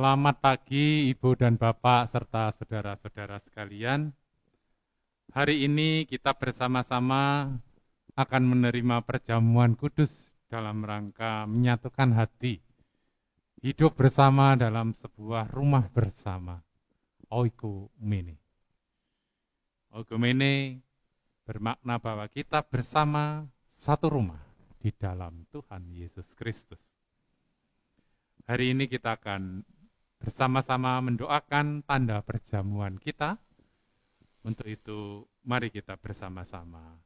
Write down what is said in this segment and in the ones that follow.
Selamat pagi Ibu dan Bapak serta saudara-saudara sekalian. Hari ini kita bersama-sama akan menerima perjamuan kudus dalam rangka menyatukan hati. Hidup bersama dalam sebuah rumah bersama. Oikumene. Oikumene bermakna bahwa kita bersama satu rumah di dalam Tuhan Yesus Kristus. Hari ini kita akan bersama-sama mendoakan tanda perjamuan kita. Untuk itu, mari kita bersama-sama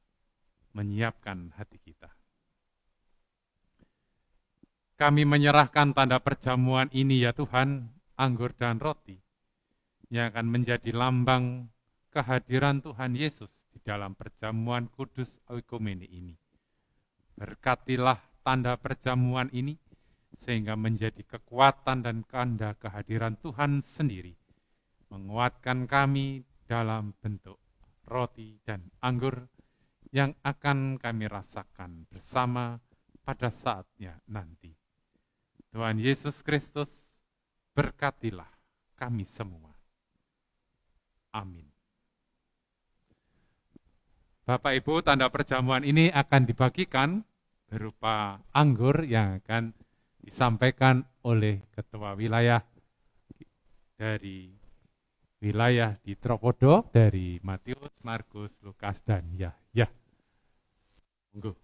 menyiapkan hati kita. Kami menyerahkan tanda perjamuan ini ya Tuhan, anggur dan roti, yang akan menjadi lambang kehadiran Tuhan Yesus di dalam perjamuan kudus Oikumene ini. Berkatilah tanda perjamuan ini, sehingga menjadi kekuatan dan tanda kehadiran Tuhan sendiri, menguatkan kami dalam bentuk roti dan anggur yang akan kami rasakan bersama pada saatnya nanti. Tuhan Yesus Kristus, berkatilah kami semua. Amin. Bapak Ibu, tanda perjamuan ini akan dibagikan berupa anggur yang akan disampaikan oleh ketua wilayah dari wilayah di Tropodo dari Matius, Markus, Lukas, dan Yahya. Monggo.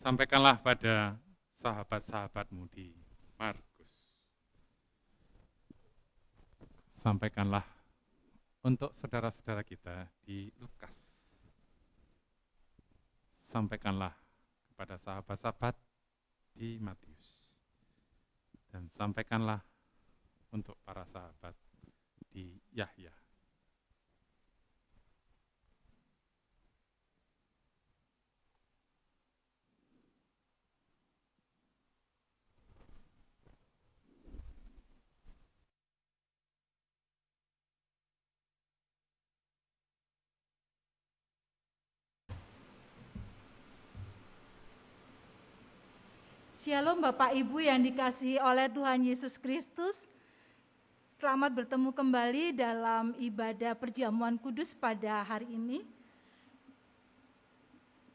Sampaikanlah pada sahabat-sahabatmu di Markus. Sampaikanlah untuk saudara-saudara kita di Lukas. Sampaikanlah kepada sahabat-sahabat di Matius. Dan sampaikanlah untuk para sahabat di Yahya. Shalom Bapak Ibu yang dikasihi oleh Tuhan Yesus Kristus. Selamat bertemu kembali dalam ibadah perjamuan kudus pada hari ini.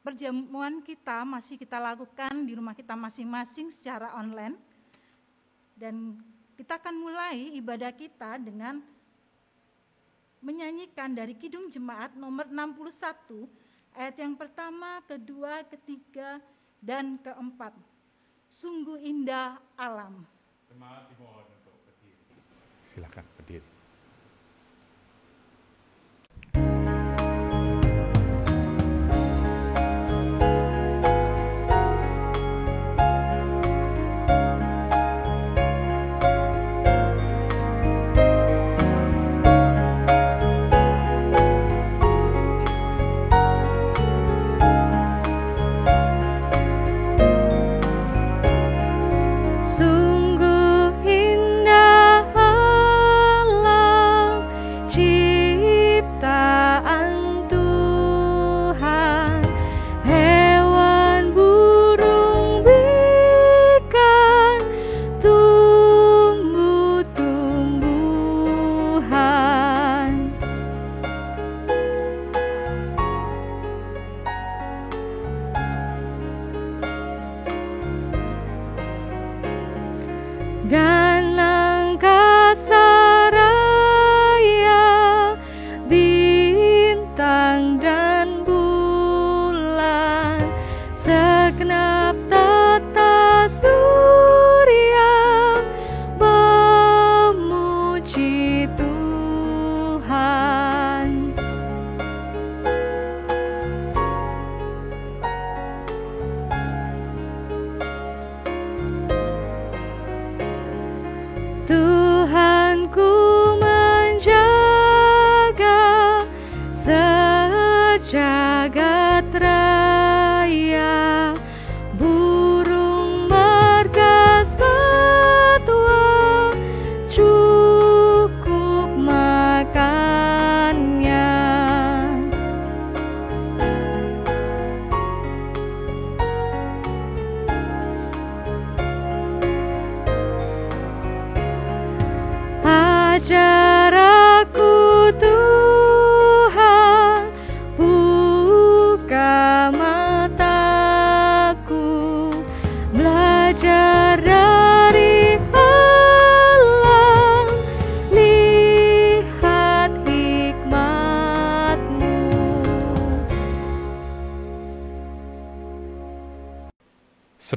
Perjamuan kita masih kita lakukan di rumah kita masing-masing secara online. Dan kita akan mulai ibadah kita dengan menyanyikan dari Kidung Jemaat nomor 61, ayat yang pertama, kedua, ketiga, dan keempat. Sungguh indah alam. Jemaat dimohon untuk berdiri. Silakan berdiri.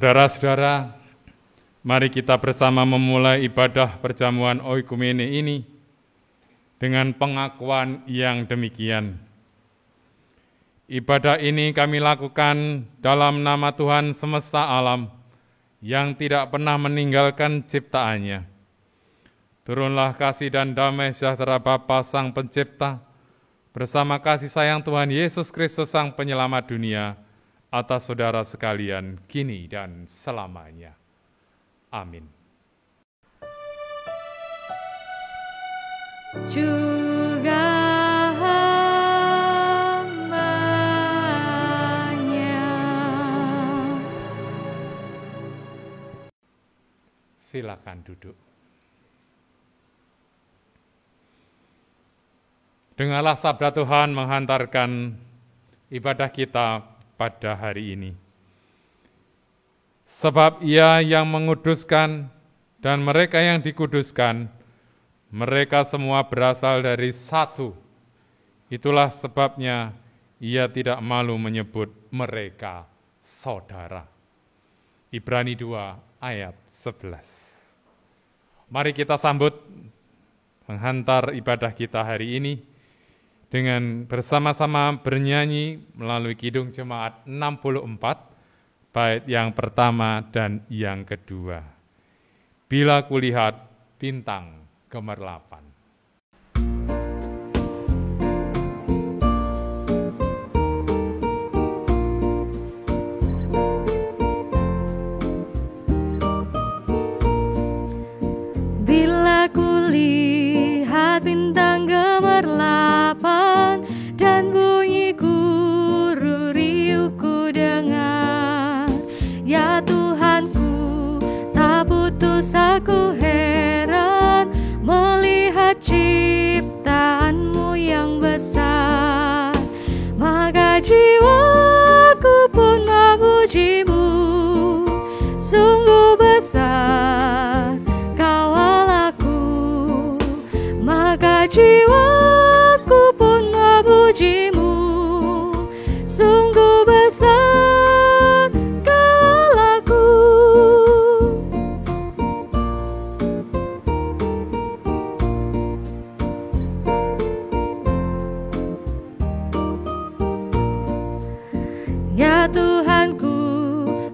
Saudara-saudara, mari kita bersama memulai ibadah perjamuan oikumene ini dengan pengakuan yang demikian. Ibadah ini kami lakukan dalam nama Tuhan semesta alam yang tidak pernah meninggalkan ciptaannya. Turunlah kasih dan damai sejahtera Bapa Sang Pencipta bersama kasih sayang Tuhan Yesus Kristus Sang Penyelamat dunia atas saudara sekalian, kini dan selamanya. Amin. Juga hambanya. Silakan duduk. Dengarlah sabda Tuhan menghantarkan ibadah kita pada hari ini. Sebab Ia yang menguduskan dan mereka yang dikuduskan, mereka semua berasal dari satu. Itulah sebabnya Ia tidak malu menyebut mereka saudara. Ibrani 2 ayat 11. Mari kita sambut penghantar ibadah kita hari ini dengan bersama-sama bernyanyi melalui Kidung Jemaat 64, bait yang pertama dan yang kedua. Bila kulihat bintang gemerlapan. Bila kulihat bintang gemerlapan dan bunyi guru riuhku dengar, ya Tuhanku, tak putus aku heran melihat ciptaanmu yang besar. Maka jiwaku pun memujimu, sungguh besar Kau Allahku. Maka jiwaku pun memujimu, sungguh besar Kau Allahku. Ya Tuhanku,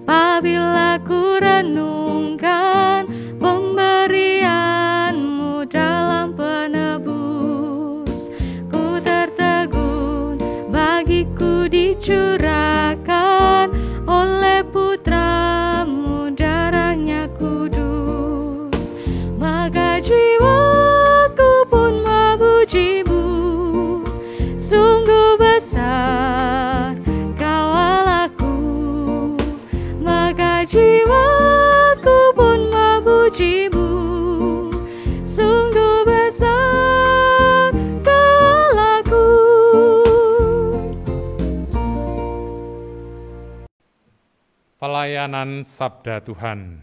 apabila ku renungkan pemberian-Mu dalam penebus, ku tertegun bagiku dicurahkan oleh Putra-Mu, darahnya kudus. Maka jiwaku pun memuji-Mu, sungguh besar Kau Allahku. Maka jiwaku pun memuji-Mu, sungguh besar Kau Allahku. Pelayanan Sabda Tuhan.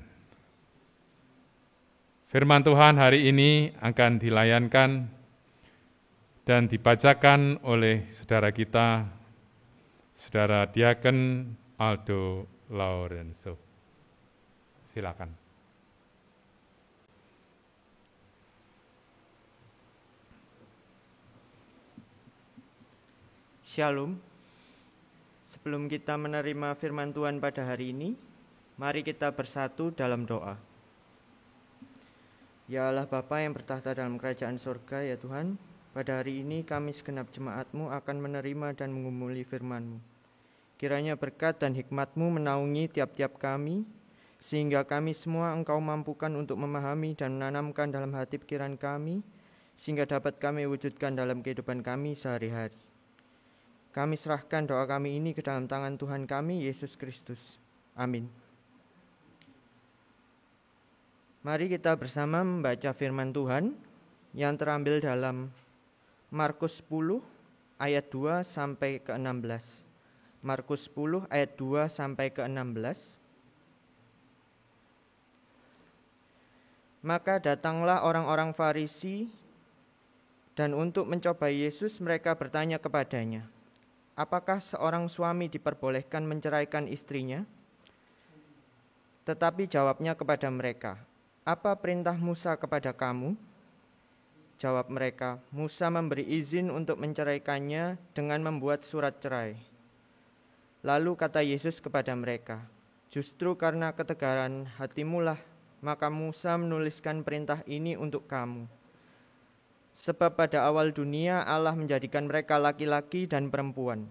Firman Tuhan hari ini akan dilayankan dan dibacakan oleh saudara kita, Saudara Diaken Aldo Laurenso. Silakan. Shalom. Sebelum kita menerima firman Tuhan pada hari ini, mari kita bersatu dalam doa. Ya Allah Bapa yang bertahta dalam kerajaan surga, ya Tuhan, pada hari ini kami segenap jemaat-Mu akan menerima dan mengumuli firman-Mu. Kiranya berkat dan hikmat-Mu menaungi tiap-tiap kami, sehingga kami semua Engkau mampukan untuk memahami dan menanamkan dalam hati pikiran kami, sehingga dapat kami wujudkan dalam kehidupan kami sehari-hari. Kami serahkan doa kami ini ke dalam tangan Tuhan kami, Yesus Kristus. Amin. Mari kita bersama membaca firman Tuhan yang terambil dalam Markus 10 ayat 2 sampai ke 16. Markus 10 ayat 2 sampai ke 16. Maka datanglah orang-orang Farisi dan untuk mencoba Yesus mereka bertanya kepadanya, apakah seorang suami diperbolehkan menceraikan istrinya? Tetapi jawabnya kepada mereka, "Apa perintah Musa kepada kamu?" Jawab mereka, "Musa memberi izin untuk menceraikannya dengan membuat surat cerai." Lalu kata Yesus kepada mereka, "Justru karena ketegaran hatimulah, maka Musa menuliskan perintah ini untuk kamu. Sebab pada awal dunia Allah menjadikan mereka laki-laki dan perempuan.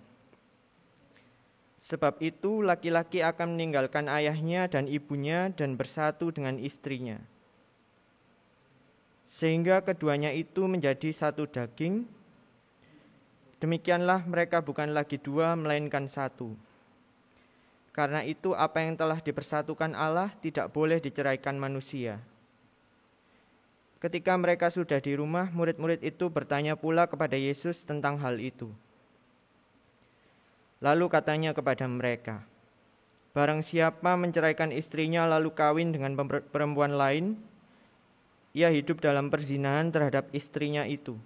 Sebab itu laki-laki akan meninggalkan ayahnya dan ibunya dan bersatu dengan istrinya. Sehingga keduanya itu menjadi satu daging. Demikianlah mereka bukan lagi dua melainkan satu. Karena itu apa yang telah dipersatukan Allah tidak boleh diceraikan manusia." Ketika mereka sudah di rumah, murid-murid itu bertanya pula kepada Yesus tentang hal itu. Lalu katanya kepada mereka, "Barang siapa menceraikan istrinya lalu kawin dengan perempuan lain, ia hidup dalam perzinahan terhadap istrinya itu.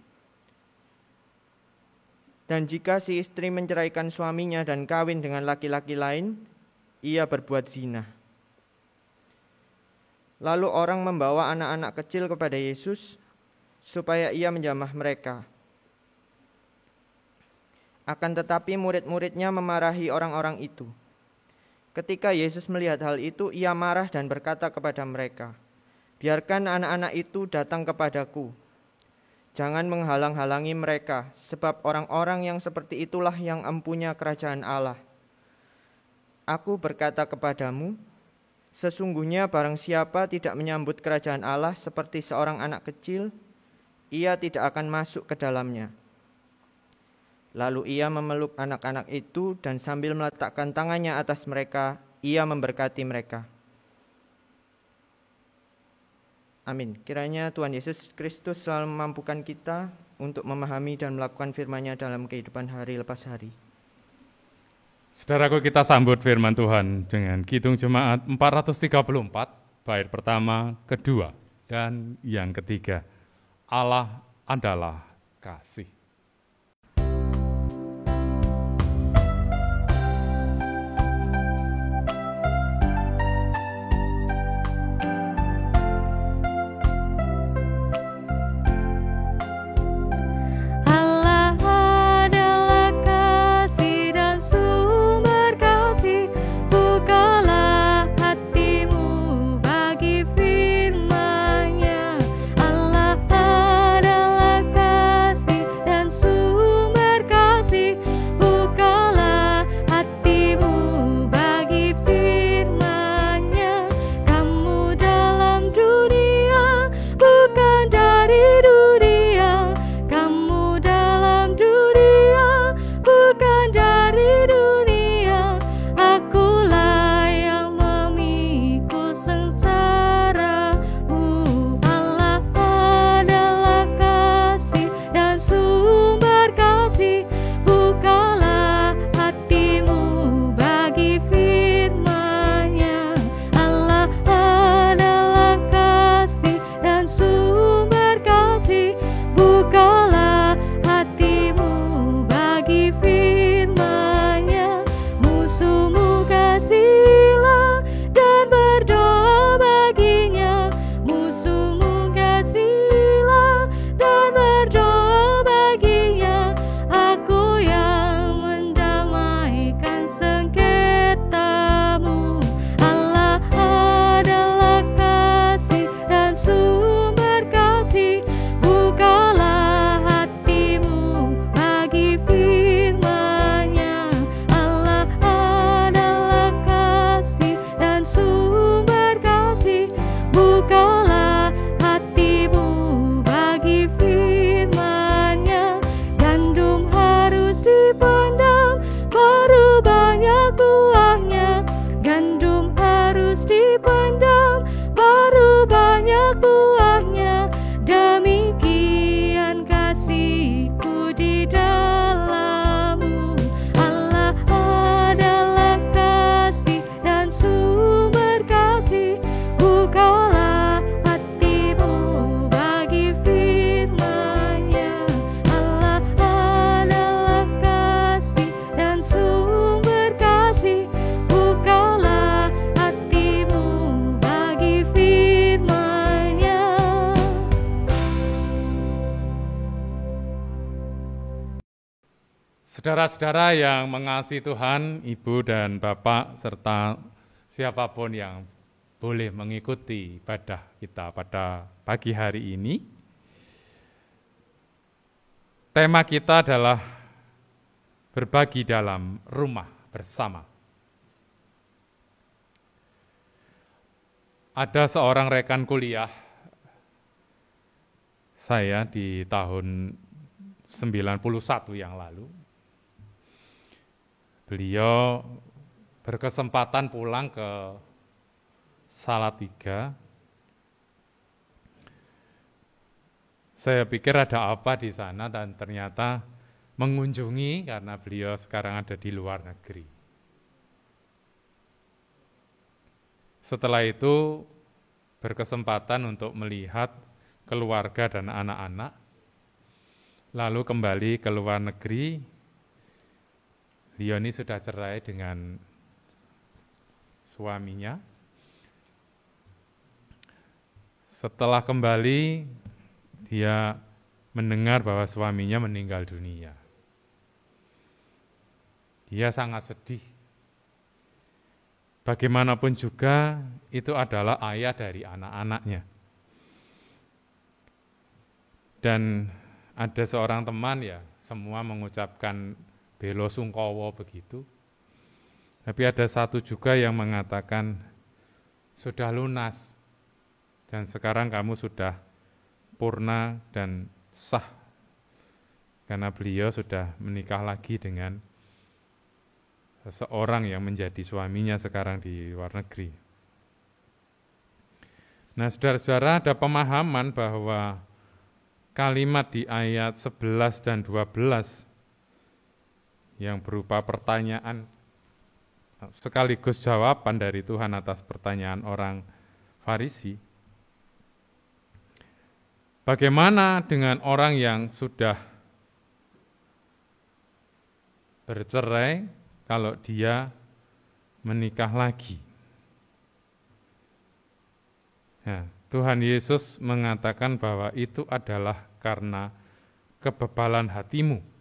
Dan jika si istri menceraikan suaminya dan kawin dengan laki-laki lain, ia berbuat zina." Lalu orang membawa anak-anak kecil kepada Yesus supaya ia menjamah mereka. Akan tetapi murid-muridnya memarahi orang-orang itu. Ketika Yesus melihat hal itu, ia marah dan berkata kepada mereka, "Biarkan anak-anak itu datang kepadaku. Jangan menghalang-halangi mereka, sebab orang-orang yang seperti itulah yang empunya kerajaan Allah. Aku berkata kepadamu, sesungguhnya barang siapa tidak menyambut kerajaan Allah seperti seorang anak kecil, ia tidak akan masuk ke dalamnya." Lalu ia memeluk anak-anak itu dan sambil meletakkan tangannya atas mereka, ia memberkati mereka. Amin. Kiranya Tuhan Yesus Kristus selalu memampukan kita untuk memahami dan melakukan firman-Nya dalam kehidupan hari lepas hari. Saudaraku, kita sambut firman Tuhan dengan Kidung Jemaat 434, bait pertama, kedua, dan yang ketiga. Allah adalah kasih. Allah adalah kasih. Saudara-saudara yang mengasihi Tuhan, Ibu dan Bapak, serta siapapun yang boleh mengikuti ibadah kita pada pagi hari ini. Tema kita adalah berbagi dalam rumah bersama. Ada seorang rekan kuliah saya di tahun 91 yang lalu. Beliau berkesempatan pulang ke Salatiga. Saya pikir ada apa di sana dan ternyata mengunjungi karena beliau sekarang ada di luar negeri. Setelah itu berkesempatan untuk melihat keluarga dan anak-anak, lalu kembali ke luar negeri. Beliau ini sudah cerai dengan suaminya. Setelah kembali, dia mendengar bahwa suaminya meninggal dunia. Dia sangat sedih. Bagaimanapun juga itu adalah ayah dari anak-anaknya. Dan ada seorang teman ya, semua mengucapkan bela sungkawa begitu. Tapi ada satu juga yang mengatakan, sudah lunas, dan sekarang kamu sudah purna dan sah. Karena beliau sudah menikah lagi dengan seseorang yang menjadi suaminya sekarang di luar negeri. Nah, saudara-saudara, ada pemahaman bahwa kalimat di ayat 11 dan 12 yang berupa pertanyaan sekaligus jawaban dari Tuhan atas pertanyaan orang Farisi. Bagaimana dengan orang yang sudah bercerai kalau dia menikah lagi? Nah, Tuhan Yesus mengatakan bahwa itu adalah karena kebebalan hatimu.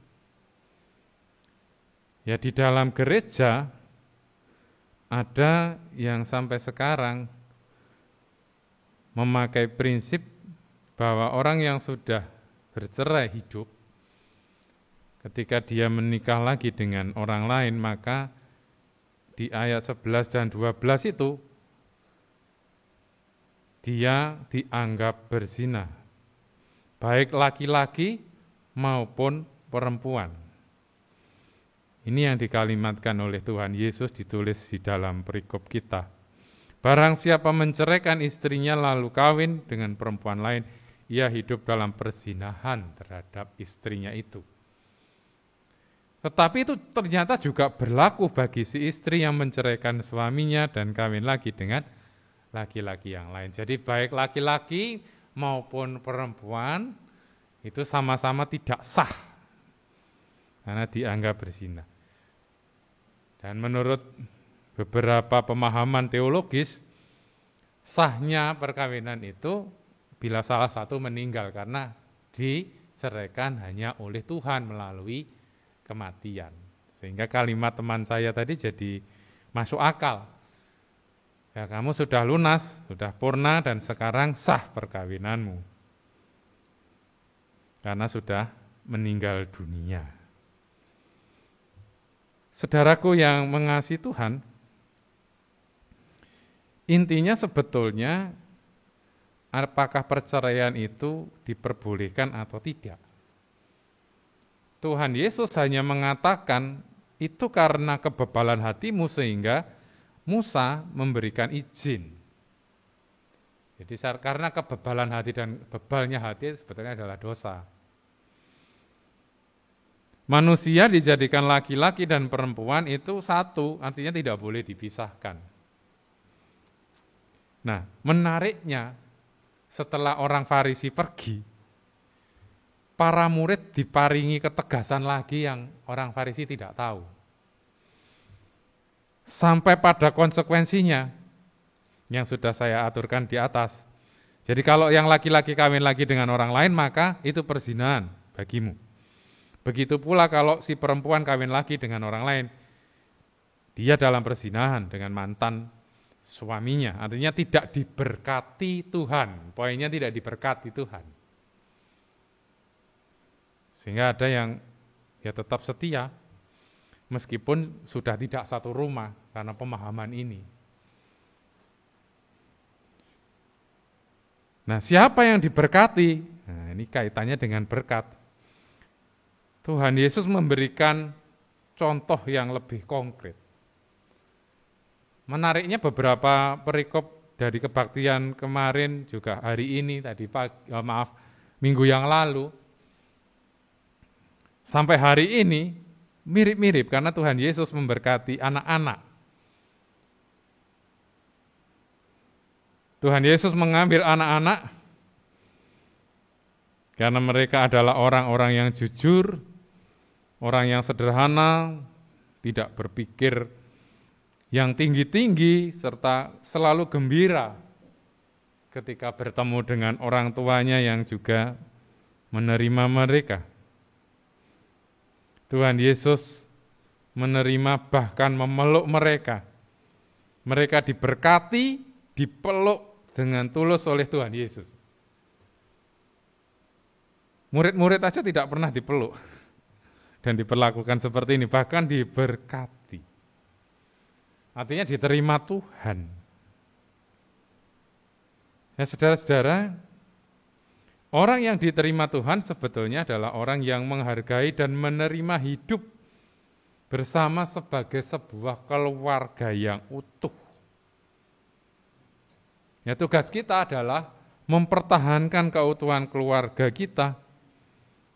Ya, di dalam gereja ada yang sampai sekarang memakai prinsip bahwa orang yang sudah bercerai hidup, ketika dia menikah lagi dengan orang lain, maka di ayat 11 dan 12 itu dia dianggap berzina, baik laki-laki maupun perempuan. Ini yang dikalimatkan oleh Tuhan Yesus, ditulis di dalam perikop kita. Barang siapa menceraikan istrinya lalu kawin dengan perempuan lain, ia hidup dalam perzinahan terhadap istrinya itu. Tetapi itu ternyata juga berlaku bagi si istri yang menceraikan suaminya dan kawin lagi dengan laki-laki yang lain. Jadi baik laki-laki maupun perempuan itu sama-sama tidak sah karena dianggap berzina. Dan menurut beberapa pemahaman teologis, sahnya perkawinan itu bila salah satu meninggal karena diceraikan hanya oleh Tuhan melalui kematian. Sehingga kalimat teman saya tadi jadi masuk akal. Ya, kamu sudah lunas, sudah purna, dan sekarang sah perkawinanmu. Karena sudah meninggal dunia. Saudaraku yang mengasihi Tuhan, intinya sebetulnya apakah perceraian itu diperbolehkan atau tidak. Tuhan Yesus hanya mengatakan itu karena kebebalan hatimu sehingga Musa memberikan izin. Jadi karena kebebalan hati dan bebalnya hati sebetulnya adalah dosa. Manusia dijadikan laki-laki dan perempuan itu satu, artinya tidak boleh dipisahkan. Nah, menariknya setelah orang Farisi pergi, para murid diparingi ketegasan lagi yang orang Farisi tidak tahu. Sampai pada konsekuensinya yang sudah saya aturkan di atas. Jadi kalau yang laki-laki kawin lagi dengan orang lain, maka itu perzinahan bagimu. Begitu pula kalau si perempuan kawin lagi dengan orang lain, dia dalam perzinahan dengan mantan suaminya. Artinya tidak diberkati Tuhan. Poinnya tidak diberkati Tuhan. Sehingga ada yang ya tetap setia, meskipun sudah tidak satu rumah karena pemahaman ini. Nah, siapa yang diberkati? Nah, ini kaitannya dengan berkat. Tuhan Yesus memberikan contoh yang lebih konkret. Menariknya beberapa perikop dari kebaktian kemarin juga hari ini tadi minggu yang lalu sampai hari ini mirip-mirip karena Tuhan Yesus memberkati anak-anak. Tuhan Yesus mengambil anak-anak karena mereka adalah orang-orang yang jujur, orang yang sederhana, tidak berpikir yang tinggi-tinggi, serta selalu gembira ketika bertemu dengan orang tuanya yang juga menerima mereka. Tuhan Yesus menerima bahkan memeluk mereka. Mereka diberkati, dipeluk dengan tulus oleh Tuhan Yesus. Murid-murid aja tidak pernah dipeluk dan diperlakukan seperti ini, bahkan diberkati. Artinya diterima Tuhan. Ya saudara-saudara, orang yang diterima Tuhan sebetulnya adalah orang yang menghargai dan menerima hidup bersama sebagai sebuah keluarga yang utuh. Ya, tugas kita adalah mempertahankan keutuhan keluarga kita,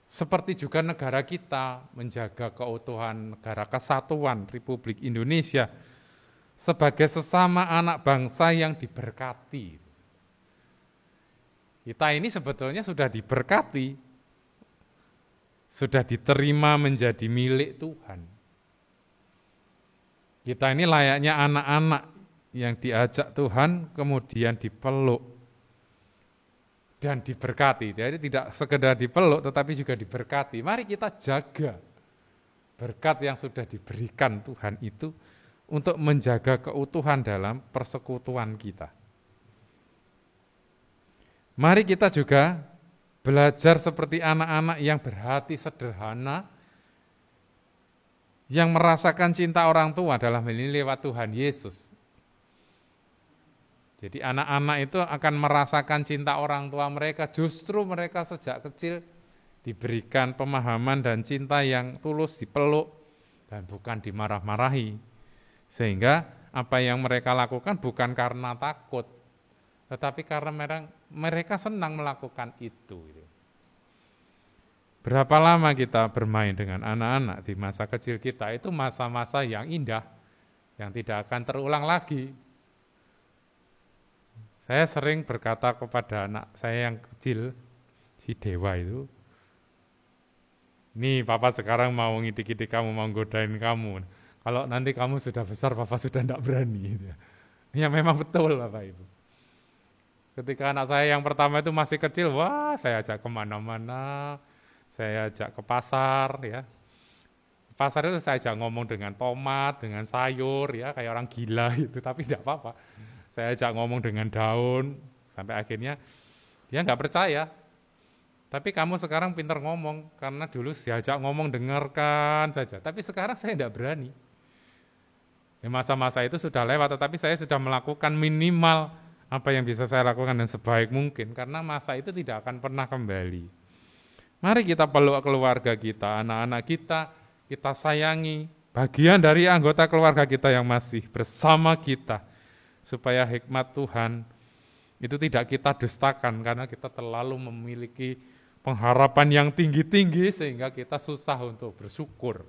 seperti juga negara kita menjaga keutuhan negara kesatuan Republik Indonesia sebagai sesama anak bangsa yang diberkati. Kita ini sebetulnya sudah diberkati, sudah diterima menjadi milik Tuhan. Kita ini layaknya anak-anak yang diajak Tuhan kemudian dipeluk dan diberkati. Jadi tidak sekedar dipeluk tetapi juga diberkati. Mari kita jaga berkat yang sudah diberikan Tuhan itu untuk menjaga keutuhan dalam persekutuan kita. Mari kita juga belajar seperti anak-anak yang berhati sederhana, yang merasakan cinta orang tua dalam hal ini lewat Tuhan Yesus. Jadi anak-anak itu akan merasakan cinta orang tua mereka, justru mereka sejak kecil diberikan pemahaman dan cinta yang tulus, dipeluk dan bukan dimarah-marahi. Sehingga apa yang mereka lakukan bukan karena takut, tetapi karena mereka senang melakukan itu. Berapa lama kita bermain dengan anak-anak di masa kecil kita, itu masa-masa yang indah, yang tidak akan terulang lagi. Saya sering berkata kepada anak saya yang kecil, si Dewa itu, nih papa sekarang mau ngidik-ngidik kamu, mau godain kamu. Kalau nanti kamu sudah besar, papa sudah tidak berani. Ya memang betul Bapak Ibu. Ketika anak saya yang pertama itu masih kecil, wah saya ajak kemana-mana, saya ajak ke pasar, ya. Pasar itu saya ajak ngomong dengan tomat, dengan sayur, ya kayak orang gila gitu, tapi tidak apa-apa. Saya ajak ngomong dengan daun, sampai akhirnya dia nggak percaya. Tapi kamu sekarang pintar ngomong, karena dulu diajak ngomong dengarkan saja. Tapi sekarang saya tidak berani. Ya, masa-masa itu sudah lewat, tetapi saya sudah melakukan minimal apa yang bisa saya lakukan dan sebaik mungkin, karena masa itu tidak akan pernah kembali. Mari kita peluk keluarga kita, anak-anak kita sayangi, bagian dari anggota keluarga kita yang masih bersama kita, supaya hikmat Tuhan itu tidak kita dustakan karena kita terlalu memiliki pengharapan yang tinggi-tinggi sehingga kita susah untuk bersyukur.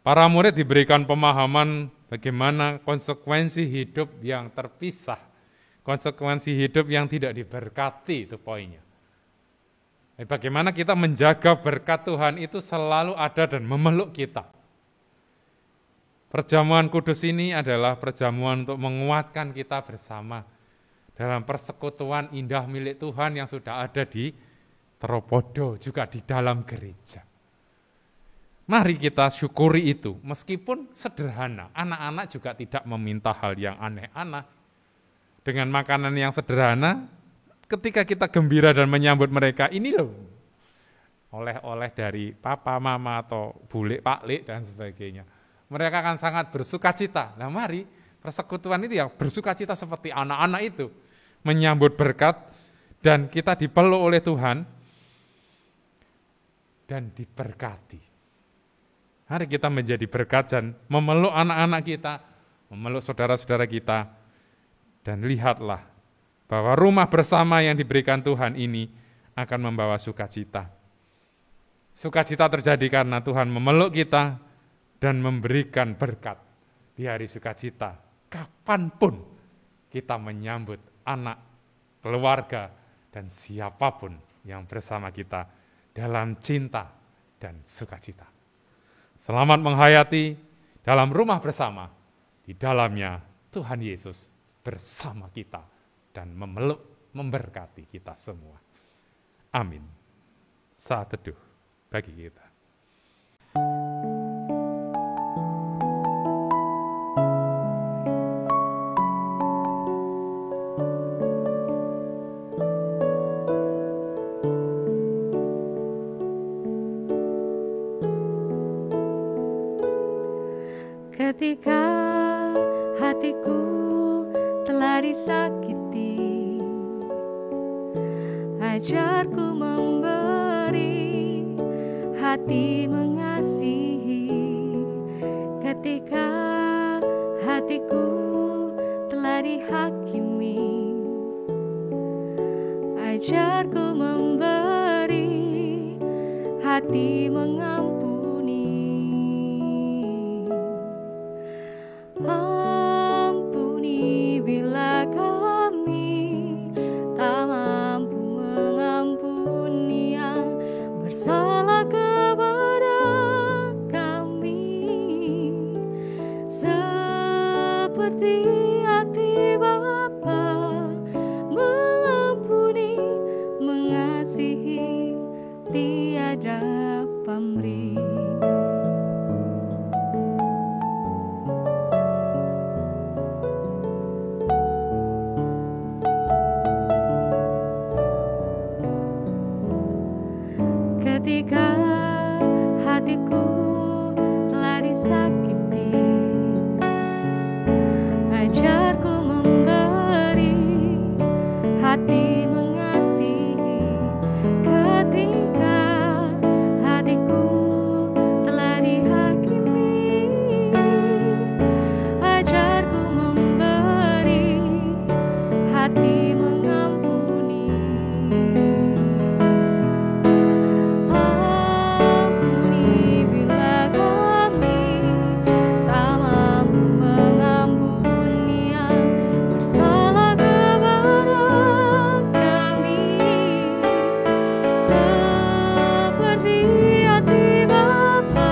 Para murid diberikan pemahaman bagaimana konsekuensi hidup yang terpisah, konsekuensi hidup yang tidak diberkati, itu poinnya. Bagaimana kita menjaga berkat Tuhan itu selalu ada dan memeluk kita. Perjamuan kudus ini adalah perjamuan untuk menguatkan kita bersama dalam persekutuan indah milik Tuhan yang sudah ada di Teropodo juga di dalam gereja. Mari kita syukuri itu, meskipun sederhana. Anak-anak juga tidak meminta hal yang aneh-aneh. Dengan makanan yang sederhana, ketika kita gembira dan menyambut mereka, ini loh, oleh-oleh dari papa, mama, atau bule, paklik, dan sebagainya. Mereka akan sangat bersukacita. Nah mari, persekutuan itu ya bersukacita seperti anak-anak itu. Menyambut berkat, dan kita dipeluk oleh Tuhan, dan diberkati. Mari kita menjadi berkat dan memeluk anak-anak kita, memeluk saudara-saudara kita, dan lihatlah bahwa rumah bersama yang diberikan Tuhan ini akan membawa sukacita. Sukacita terjadi karena Tuhan memeluk kita dan memberikan berkat di hari sukacita. Kapanpun kita menyambut anak, keluarga, dan siapapun yang bersama kita dalam cinta dan sukacita. Selamat menghayati dalam rumah bersama, di dalamnya Tuhan Yesus bersama kita dan memeluk, memberkati kita semua. Amin. Saat teduh bagi kita. Ketika hatiku telah disakiti, ajarku memberi, hati mengasihi. Ketika hatiku telah dihakimi, ajarku memberi, hati mengampuni. Ampuni bila kami tak mampu mengampuni yang bersalah kepada kami, seperti hati Bapa mengampuni, mengasihi, tiada pamrih. Ketika hatiku telah disakiti, ajarku memberi, hati mengasihi. Ketika hatiku telah dihakimi, ajarku memberi, hati mengampuni. Ampuni bila kami tak mampu mengampuni yang bersalah kepada kami, seperti hati Bapa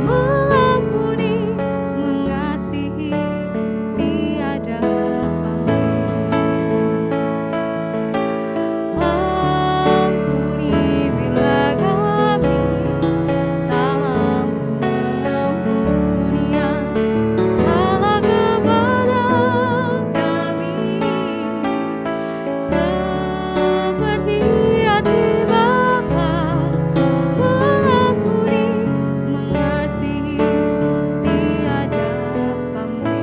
mengampuni, mengasihi, tiada pamrih. Ampuni bila kami tak mampu mengampuni yang bersalah kepada kami, seperti hati Bapa mengampuni, mengasihi, tiada pamrih.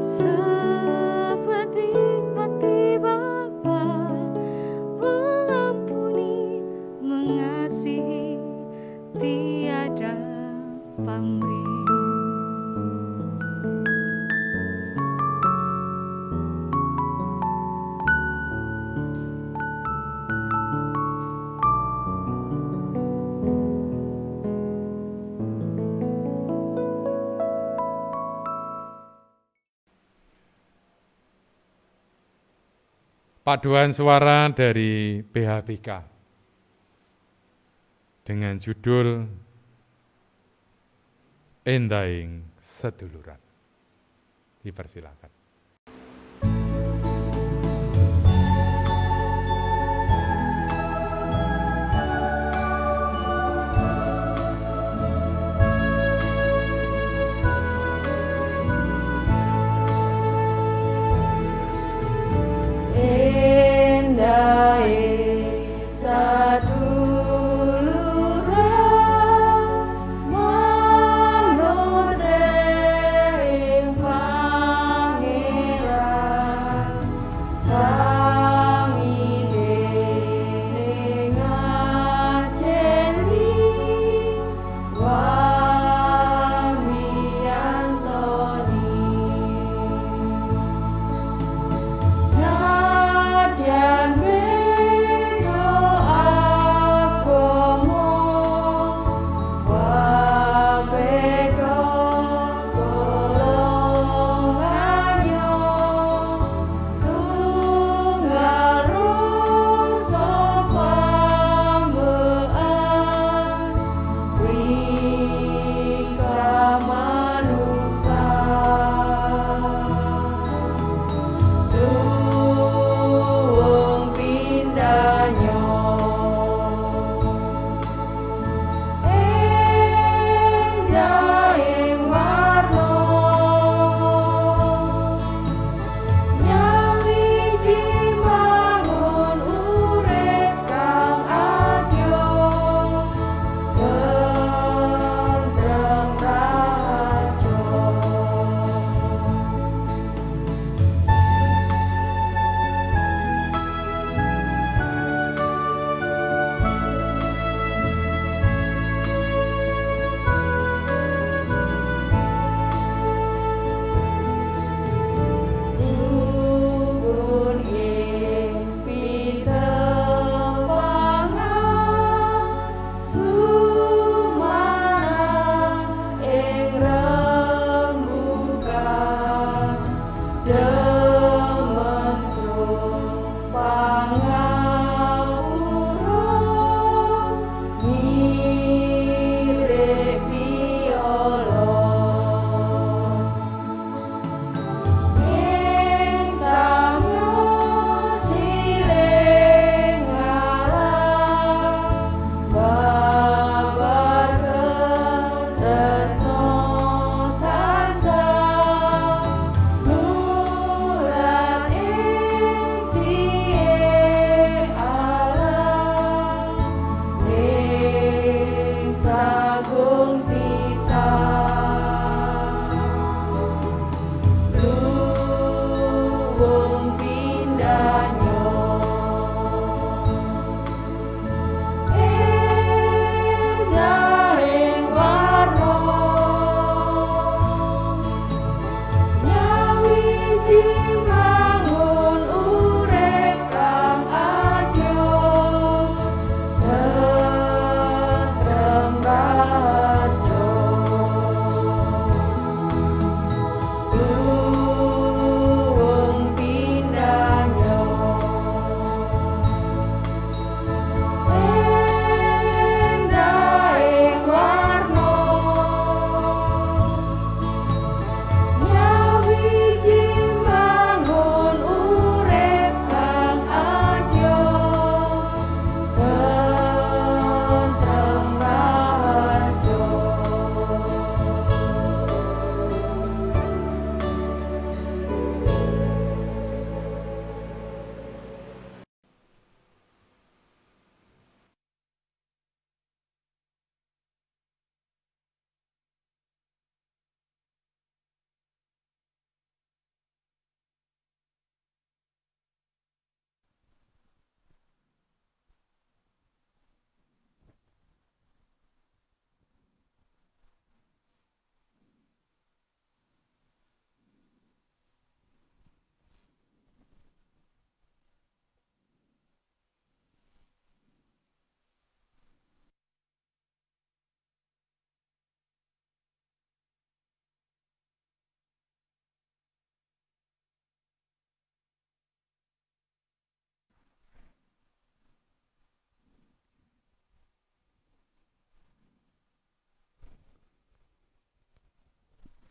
Seperti hati Bapa mengampuni, mengasihi, tiada pamrih. Paduan suara dari PHBK dengan judul Endaing Seduluran. Dipersilakan.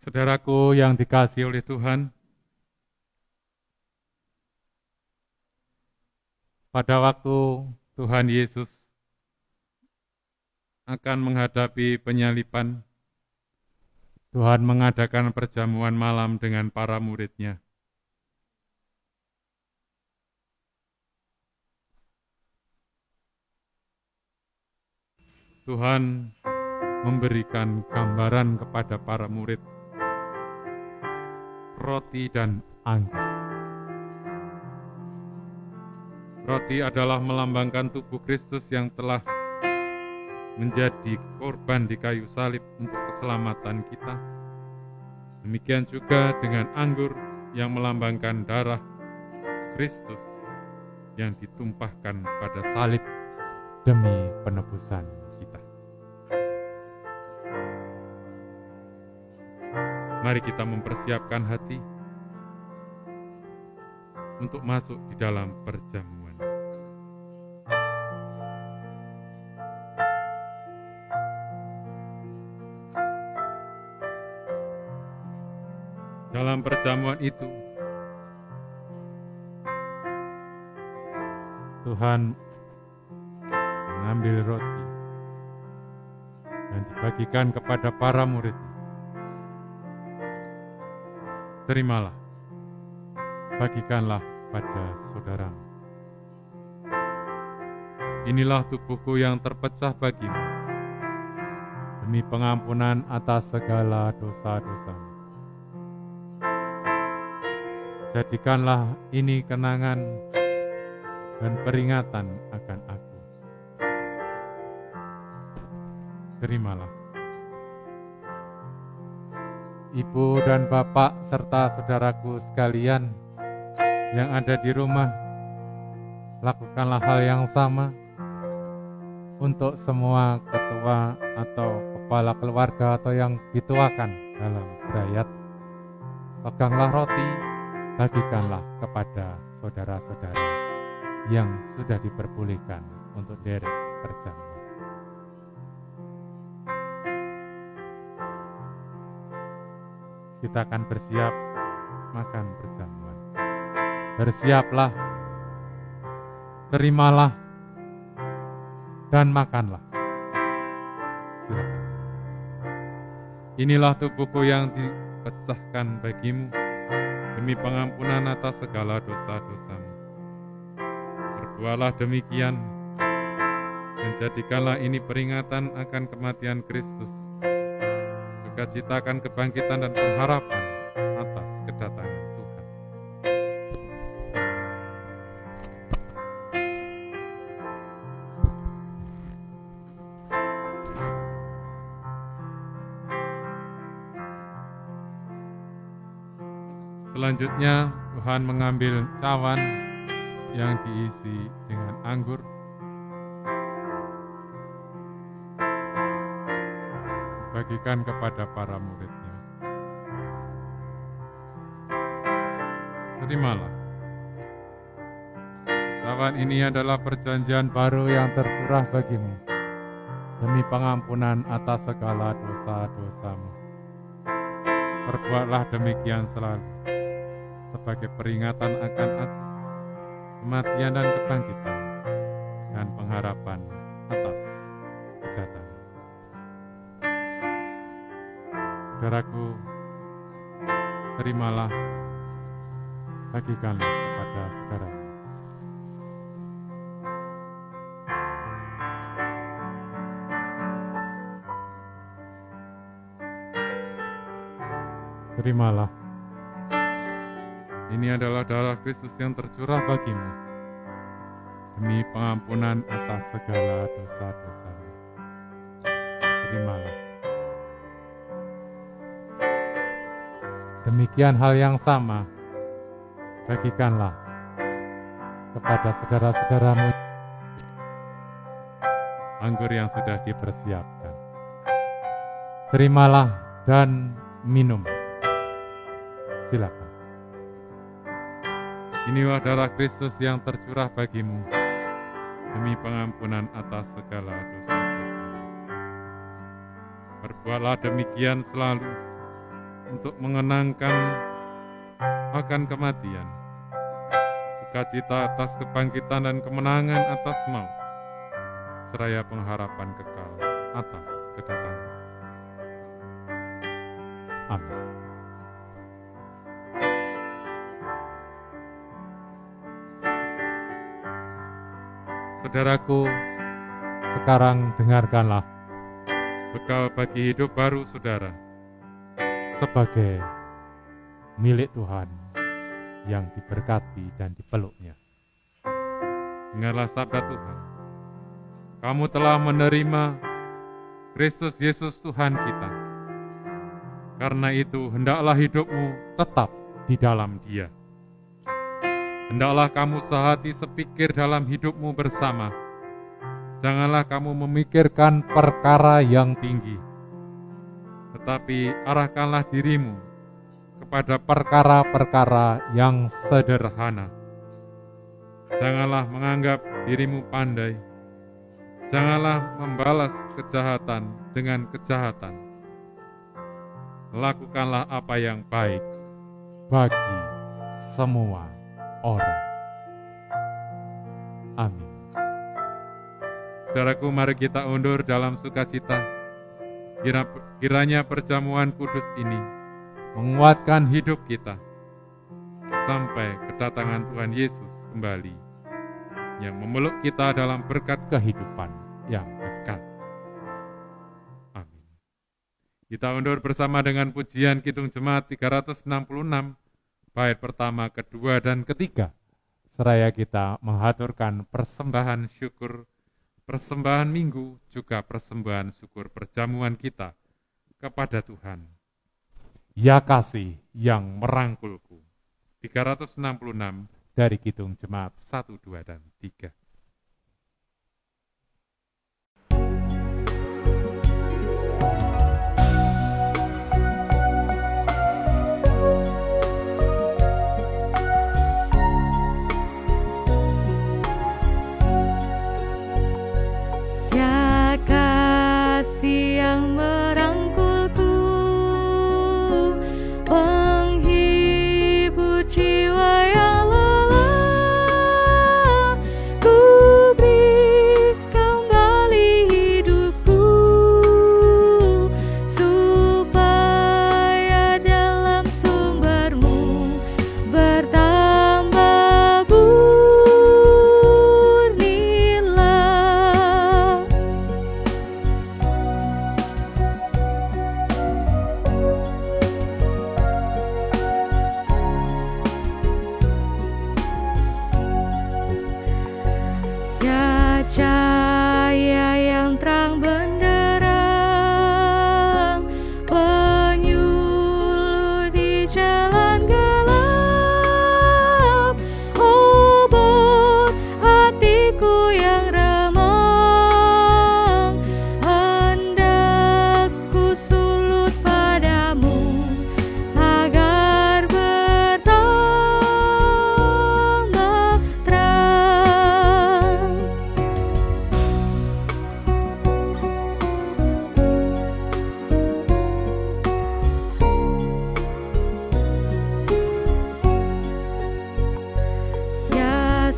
Saudaraku yang dikasihi oleh Tuhan, pada waktu Tuhan Yesus akan menghadapi penyaliban, Tuhan mengadakan perjamuan malam dengan para murid-Nya. Tuhan memberikan gambaran kepada para murid roti dan anggur. Roti adalah melambangkan tubuh Kristus yang telah menjadi korban di kayu salib untuk keselamatan kita. Demikian juga dengan anggur yang melambangkan darah Kristus yang ditumpahkan pada salib demi penebusan kita. Mari kita mempersiapkan hati untuk masuk di dalam perjamuan. Dalam perjamuan itu, Tuhan mengambil roti dan dibagikan kepada para murid. Terimalah, bagikanlah pada saudaramu. Inilah tubuhku yang terpecah bagimu, demi pengampunan atas segala dosa-dosamu. Jadikanlah ini kenangan dan peringatan akan aku. Terimalah. Ibu dan bapak serta saudaraku sekalian yang ada di rumah, lakukanlah hal yang sama untuk semua ketua atau kepala keluarga atau yang dituakan dalam brayat. Peganglah roti, bagikanlah kepada saudara-saudara yang sudah diperbolehkan untuk derek perjamuan. Kita akan bersiap makan perjamuan. Bersiaplah, terimalah, dan makanlah. Silakan. Inilah tubuhku yang dipecahkan bagimu, demi pengampunan atas segala dosa-dosamu. Berbuatlah demikian, dan jadikanlah ini peringatan akan kematian Kristus, sukacita akan kebangkitan dan pengharapan atas kedatangan Tuhan. Selanjutnya, Tuhan mengambil cawan yang diisi dengan anggur, bagikan kepada para murid-Nya. Terimalah. Cawan ini adalah perjanjian baru yang tercurah bagimu, demi pengampunan atas segala dosa-dosamu. Perbuatlah demikian selalu, sebagai peringatan akan aku, kematian dan kebangkitan, dan pengharapan atas kedatangan. Saudaraku, terimalah, bagikanlah kepada saudaramu. Terimalah. Ini adalah darah Kristus yang tercurah bagimu, demi pengampunan atas segala dosa-dosamu. Terimalah. Demikian hal yang sama, bagikanlah kepada saudara-saudaramu anggur yang sudah dipersiapkan. Terimalah dan minum. Silakan. Inilah darah Kristus yang tercurah bagimu, demi pengampunan atas segala dosa-dosa. Berbuatlah demikian selalu, untuk mengenangkan akan kematian, sukacita atas kebangkitan dan kemenangan atas maut, seraya pengharapan kekal atas kedatangan. Amin. Saudaraku, sekarang dengarkanlah bekal bagi hidup baru saudara sebagai milik Tuhan yang diberkati dan dipeluknya. Dengarlah sabda Tuhan. Kamu telah menerima Kristus Yesus Tuhan kita. Karena itu hendaklah hidupmu tetap di dalam Dia. Hendaklah kamu sehati sepikir dalam hidupmu bersama. Janganlah kamu memikirkan perkara yang tinggi, tetapi arahkanlah dirimu kepada perkara-perkara yang sederhana. Janganlah menganggap dirimu pandai. Janganlah membalas kejahatan dengan kejahatan. Lakukanlah apa yang baik bagi semua orang. Amin. Saudaraku, mari kita undur dalam sukacita. Kiranya perjamuan kudus ini menguatkan hidup kita sampai kedatangan Tuhan Yesus kembali yang memeluk kita dalam berkat kehidupan yang dekat. Amin. Kita undur bersama dengan pujian Kidung Jemaat 366, bait pertama, kedua, dan ketiga. Seraya kita menghaturkan persembahan syukur, persembahan minggu, juga persembahan syukur perjamuan kita kepada Tuhan. Ya kasih yang merangkulku. 366 dari Kidung Jemaat 1, 2, dan 3. Ya kasih yang merangkulku, penghibur jiwa yang lelah, ku beri kembali hidupku, supaya dalam sumbermu bertambah murnilah. Ya cahaya yang terang benderang, penyuluh di jalan gelap, obor hatiku yang remang, hendak ku sulut padamu agar bertambah terang. Ya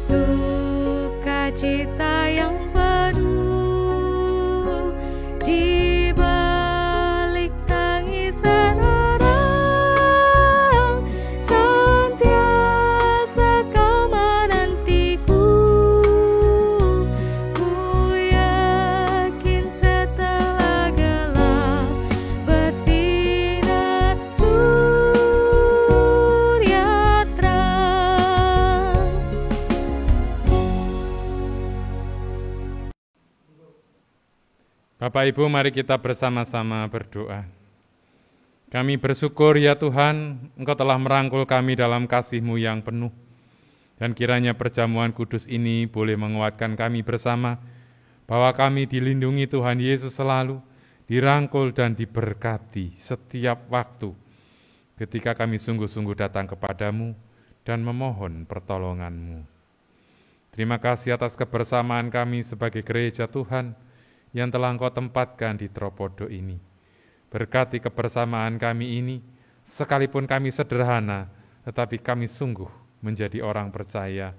sukacita yang penuh di balik tangisan orang, senantiasa kau menantiku. Ku yakin setelah gelap bersinar surya terang. Bapak Ibu, mari kita bersama-sama berdoa. Kami bersyukur ya Tuhan, Engkau telah merangkul kami dalam kasih-Mu yang penuh. Dan kiranya perjamuan kudus ini boleh menguatkan kami bersama, bahwa kami dilindungi Tuhan Yesus selalu, dirangkul dan diberkati setiap waktu, ketika kami sungguh-sungguh datang kepadamu dan memohon pertolongan-Mu. Terima kasih atas kebersamaan kami sebagai gereja Tuhan, yang telah Engkau tempatkan di Tropodo ini. Berkati kebersamaan kami ini, Sekalipun kami sederhana, tetapi kami sungguh menjadi orang percaya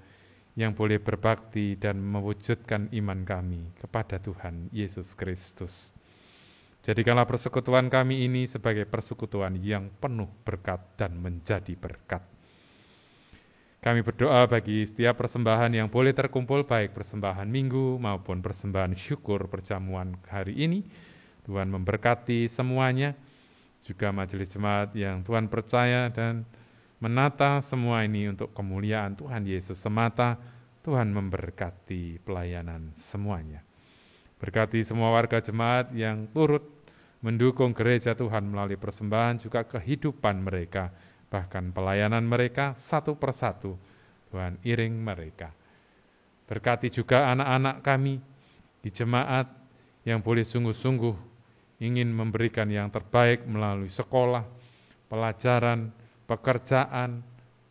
yang boleh berbakti dan mewujudkan iman kami kepada Tuhan Yesus Kristus. Jadikanlah persekutuan kami ini sebagai persekutuan yang penuh berkat dan menjadi berkat. Kami berdoa bagi setiap persembahan yang boleh terkumpul, baik persembahan minggu maupun persembahan syukur perjamuan hari ini. Tuhan memberkati semuanya, juga majelis jemaat yang Tuhan percaya dan menata semua ini untuk kemuliaan Tuhan Yesus semata. Tuhan memberkati pelayanan semuanya. Berkati semua warga jemaat yang turut mendukung gereja Tuhan melalui persembahan, juga kehidupan mereka, bahkan pelayanan mereka satu persatu. Tuhan iring mereka. Berkati juga anak-anak kami di jemaat yang boleh sungguh-sungguh ingin memberikan yang terbaik melalui sekolah, pelajaran, pekerjaan,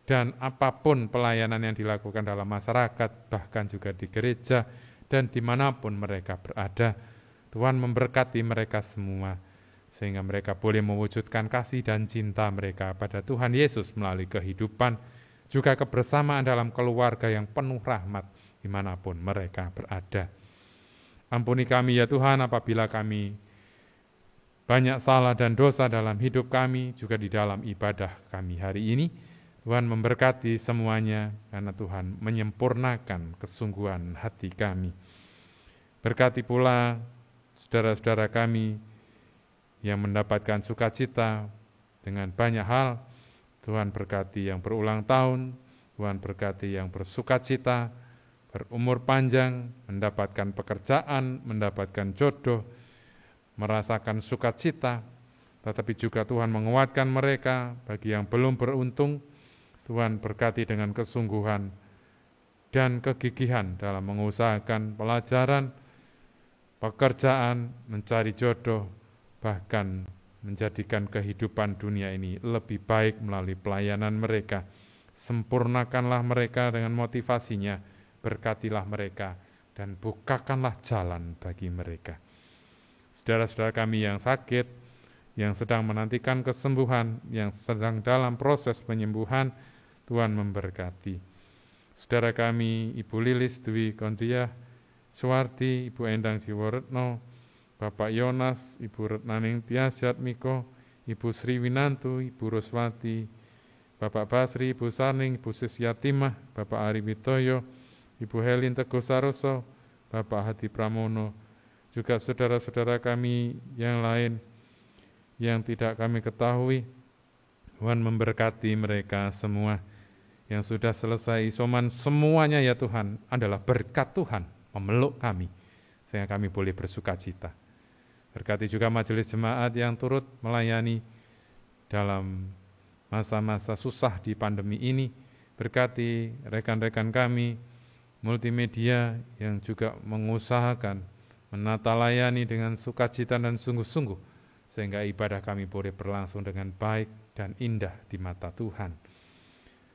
dan apapun pelayanan yang dilakukan dalam masyarakat, bahkan juga di gereja dan dimanapun mereka berada. Tuhan memberkati mereka semua, sehingga mereka boleh mewujudkan kasih dan cinta mereka pada Tuhan Yesus melalui kehidupan, juga kebersamaan dalam keluarga yang penuh rahmat dimanapun mereka berada. Ampuni kami ya Tuhan apabila kami banyak salah dan dosa dalam hidup kami, juga di dalam ibadah kami hari ini. Tuhan memberkati semuanya, karena Tuhan menyempurnakan kesungguhan hati kami. Berkati pula saudara-saudara kami yang mendapatkan sukacita dengan banyak hal. Tuhan berkati yang berulang tahun, Tuhan berkati yang bersukacita, berumur panjang, mendapatkan pekerjaan, mendapatkan jodoh, merasakan sukacita, tetapi juga Tuhan menguatkan mereka. Bagi yang belum beruntung, Tuhan berkati dengan kesungguhan dan kegigihan dalam mengusahakan pelajaran, pekerjaan, mencari jodoh, bahkan menjadikan kehidupan dunia ini lebih baik melalui pelayanan mereka. Sempurnakanlah mereka dengan motivasinya, berkatilah mereka, dan bukakanlah jalan bagi mereka. Saudara-saudara kami yang sakit, yang sedang menantikan kesembuhan, yang sedang dalam proses penyembuhan, Tuhan memberkati. Saudara kami, Ibu Lilis Dwi Kontiah Suwardi, Ibu Endang Siworetno, Bapak Yonas, Ibu Retnaning Tias Jatmiko, Ibu Sri Winantu, Ibu Roswati, Bapak Basri, Ibu Sarning, Ibu Sisyatimah, Bapak Ari Witoyo, Ibu Helin Teguh Saroso, Bapak Hadi Pramono, juga saudara-saudara kami yang lain yang tidak kami ketahui. Tuhan memberkati mereka semua yang sudah selesai isoman. Semuanya ya Tuhan adalah berkat Tuhan memeluk kami, sehingga kami boleh bersukacita. Berkati juga majelis jemaat yang turut melayani dalam masa-masa susah di pandemi ini. Berkati rekan-rekan kami multimedia yang juga mengusahakan menata layani dengan sukacita dan sungguh-sungguh, sehingga ibadah kami boleh berlangsung dengan baik dan indah di mata Tuhan.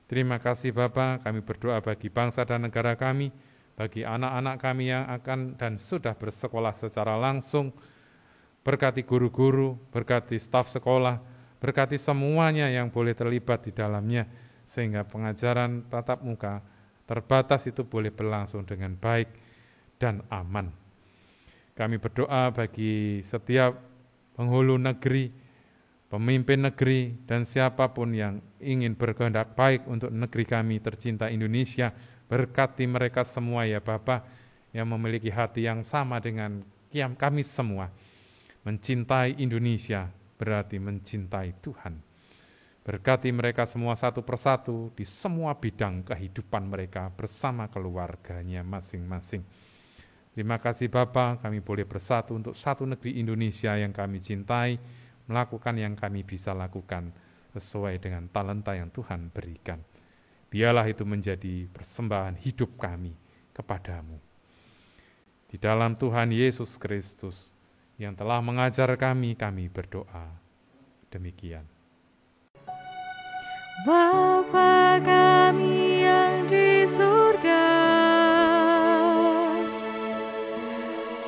Terima kasih Bapa, kami berdoa bagi bangsa dan negara kami, bagi anak-anak kami yang akan dan sudah bersekolah secara langsung. Berkati guru-guru, berkati staf sekolah, berkati semuanya yang boleh terlibat di dalamnya, sehingga pengajaran tatap muka terbatas itu boleh berlangsung dengan baik dan aman. Kami berdoa bagi setiap penghulu negeri, pemimpin negeri, dan siapapun yang ingin berkehendak baik untuk negeri kami tercinta Indonesia. Berkati mereka semua ya Bapa, yang memiliki hati yang sama dengan kami semua. Mencintai Indonesia berarti mencintai Tuhan. Berkati mereka semua satu persatu di semua bidang kehidupan mereka bersama keluarganya masing-masing. Terima kasih Bapa, kami boleh bersatu untuk satu negeri Indonesia yang kami cintai, melakukan yang kami bisa lakukan sesuai dengan talenta yang Tuhan berikan. Biarlah itu menjadi persembahan hidup kami kepadamu. Di dalam Tuhan Yesus Kristus yang telah mengajar kami berdoa. Demikian. Bapa kami yang di surga,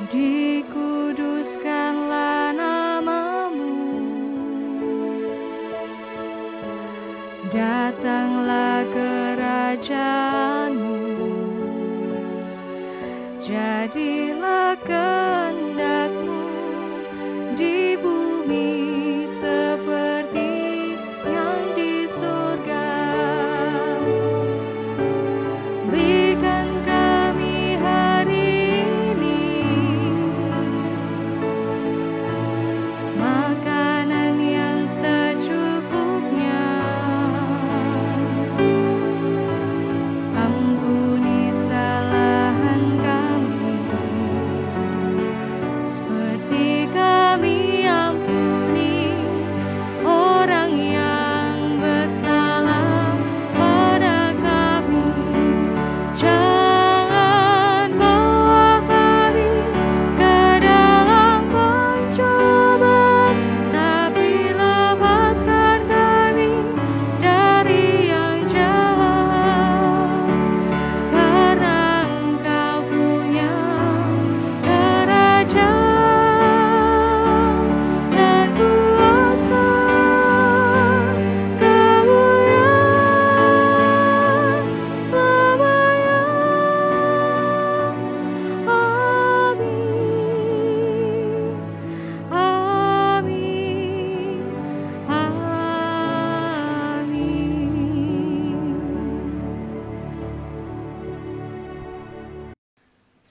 dikuduskanlah nama-Mu, Datanglah kerajaan-Mu, jadilah kehendak-Mu di bumi seperti yang di surga. Berikan kami hari ini makanan yang secukupnya. Ampuni kesalahan kami seperti kami ampuni orang yang bersalah pada kami. Jangan bawa kami ke dalam pencobaan, tapi lepaskan kami dari yang jahat. Karena Engkau punya kerajaan dan kuasa, kemuliaan selamanya. Amin. Amin. Amin.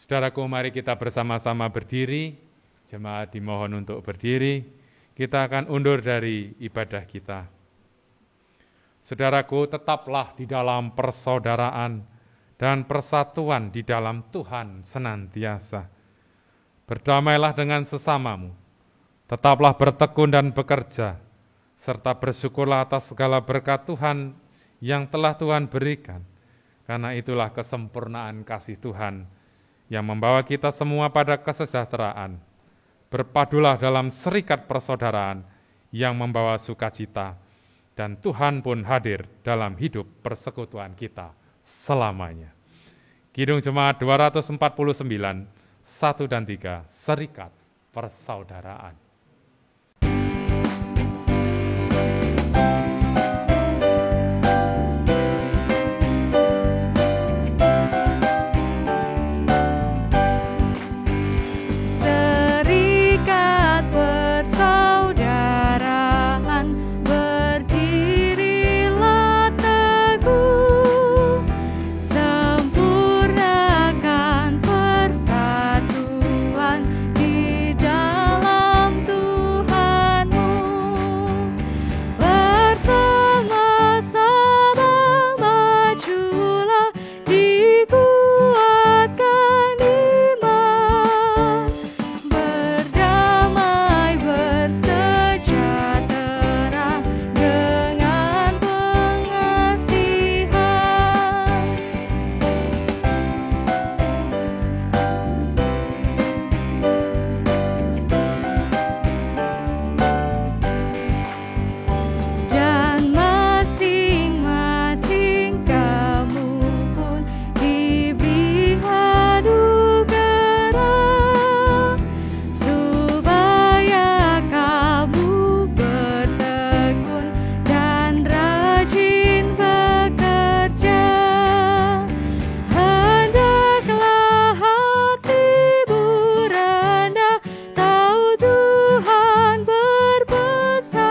Saudaraku, mari kita bersama-sama berdiri. Jemaat dimohon untuk berdiri. Kita akan undur dari ibadah kita. Saudaraku, tetaplah di dalam persaudaraan dan persatuan di dalam Tuhan senantiasa. Berdamailah dengan sesamamu. Tetaplah bertekun dan bekerja, serta bersyukurlah atas segala berkat Tuhan yang telah Tuhan berikan. Karena itulah kesempurnaan kasih Tuhan yang membawa kita semua pada kesejahteraan. Berpadulah dalam serikat persaudaraan yang membawa sukacita, dan Tuhan pun hadir dalam hidup persekutuan kita selamanya. Kidung Jemaat 249, 1 dan 3, Serikat Persaudaraan. Serikat persaudaraan, berdirilah teguh, sempurnakan persatuan di dalam Tuhan-Mu. Bersama-sama majulah, dikuatkan iman, berdamai bersejahtera dengan pengasihan. Dan masing-masing kamu pun diberi adu garam, supaya kamu bertekun dan rajin bekerja. Hendaklah hatimu rendah, tahu Tuhan berpesan.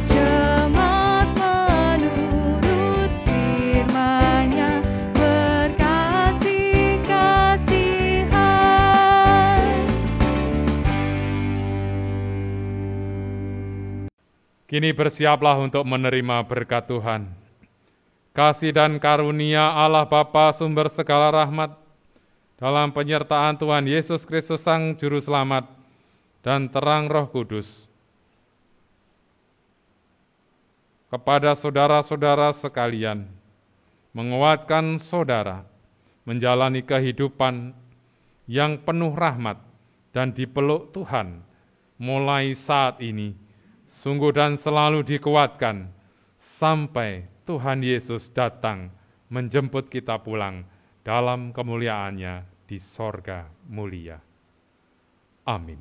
Jemaat menurut firman-Nya berkasih-kasihan. Kini bersiaplah untuk menerima berkat Tuhan. Kasih dan karunia Allah Bapa sumber segala rahmat, dalam penyertaan Tuhan Yesus Kristus Sang Juru Selamat, dan terang Roh Kudus, kepada saudara-saudara sekalian, menguatkan saudara menjalani kehidupan yang penuh rahmat dan dipeluk Tuhan mulai saat ini, sungguh dan selalu dikuatkan sampai Tuhan Yesus datang menjemput kita pulang dalam kemuliaan-Nya di sorga mulia. Amin.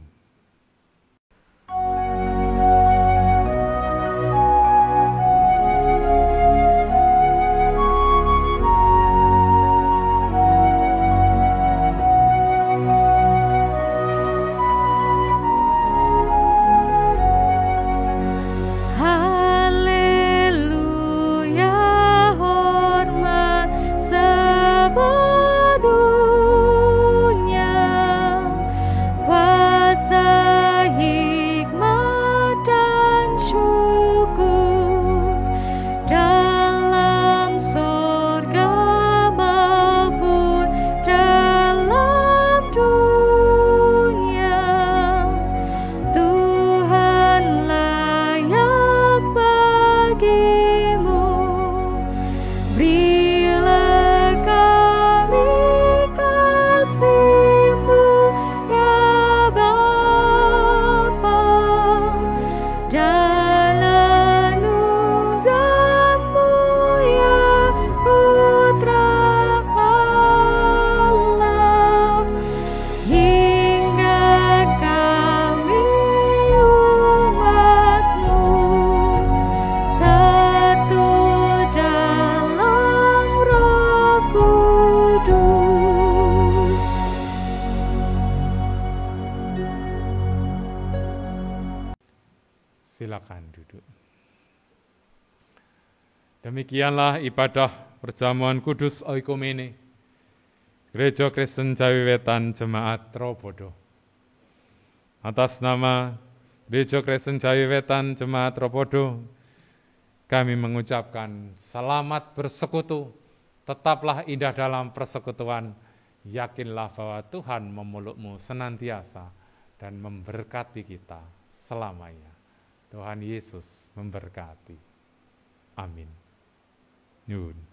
Silakan duduk. Demikianlah ibadah perjamuan kudus oikumene Gereja Kristen Jawi Wetan Jemaat Trobodo. Atas nama Gereja Kristen Jawi Wetan Jemaat Trobodo, kami mengucapkan selamat bersekutu, tetaplah indah dalam persekutuan, yakinlah bahwa Tuhan memelukmu senantiasa dan memberkati kita selamanya. Tuhan Yesus memberkati. Amin. Nyun.